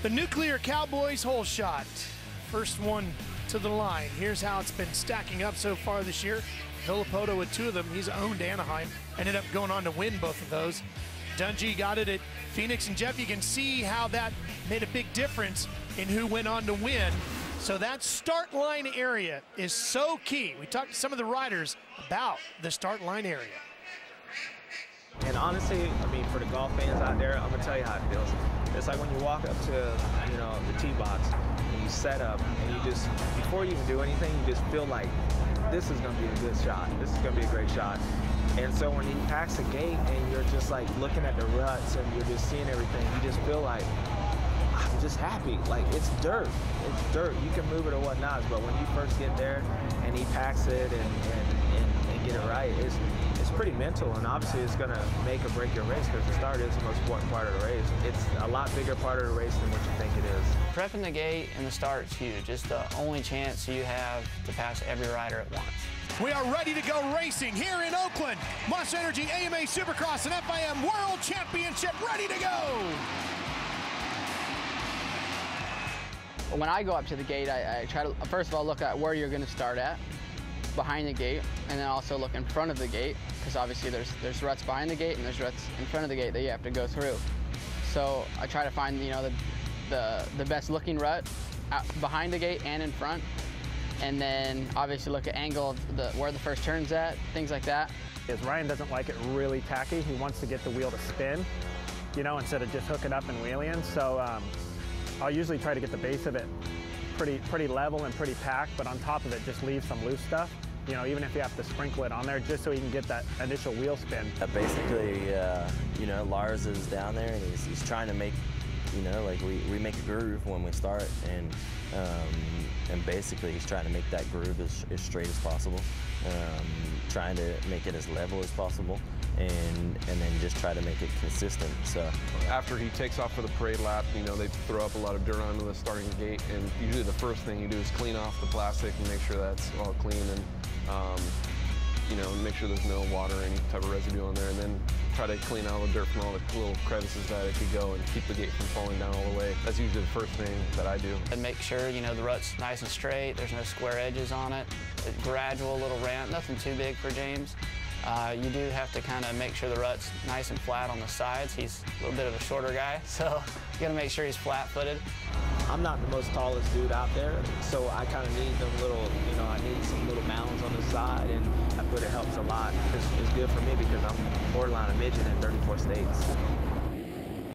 The Nuclear Cowboys hole shot. First one to the line. Here's how it's been stacking up so far this year. Villopoto with 2 of them. He's owned Anaheim. Ended up going on to win both of those. Dungy got it at Phoenix and Jeff. You can see how that made a big difference in who went on to win. So that start line area is so key. We talked to some of the riders about the start line area. And honestly, I mean, for the golf fans out there, I'm gonna tell you how it feels. It's like when you walk up to, the tee box and you set up and you just, before you even do anything, you just feel like this is gonna be a good shot. This is gonna be a great shot. And so when he packs the gate and you're just like looking at the ruts and you're just seeing everything, you just feel like, I'm just happy. Like, it's dirt. It's dirt. You can move it or whatnot, but when you first get there and he packs it and get it right, it's pretty mental, and obviously it's going to make or break your race, because the start is the most important part of the race. It's a lot bigger part of the race than what you think it is. Prepping the gate and the start is huge. It's the only chance you have to pass every rider at once. We are ready to go racing here in Oakland. Monster Energy AMA Supercross and FIM World Championship ready to go. When I go up to the gate, I try to, first of all, look at where you're going to start at, behind the gate, and then also look in front of the gate, because obviously there's ruts behind the gate and there's ruts in front of the gate that you have to go through. So I try to find the best looking rut behind the gate and in front, and then obviously look at angle of where the first turn's at, things like that. Is Ryan doesn't like it really tacky. He wants to get the wheel to spin, instead of just hook it up and wheel in. So I'll usually try to get the base of it pretty level and pretty packed, but on top of it just leave some loose stuff. Even if you have to sprinkle it on there, just so you can get that initial wheel spin. Basically, Lars is down there and he's trying to make, like we make a groove when we start, and basically he's trying to make that groove as straight as possible, trying to make it as level as possible, and then just try to make it consistent. So after he takes off for the parade lap, they throw up a lot of dirt onto the starting gate, and usually the first thing you do is clean off the plastic and make sure that's all clean, and make sure there's no water or any type of residue on there, and then try to clean out the dirt from all the little crevices that it could go and keep the gate from falling down all the way. That's usually the first thing that I do. And make sure, the rut's nice and straight, there's no square edges on it, a gradual little ramp, nothing too big for James. You do have to kind of make sure the rut's nice and flat on the sides. He's a little bit of a shorter guy, so you got to make sure he's flat-footed. I'm not the most tallest dude out there, so I kind of need them little, I need some little mounds on the side, and I feel it helps a lot. It's good for me because I'm borderline a midget in 34 states.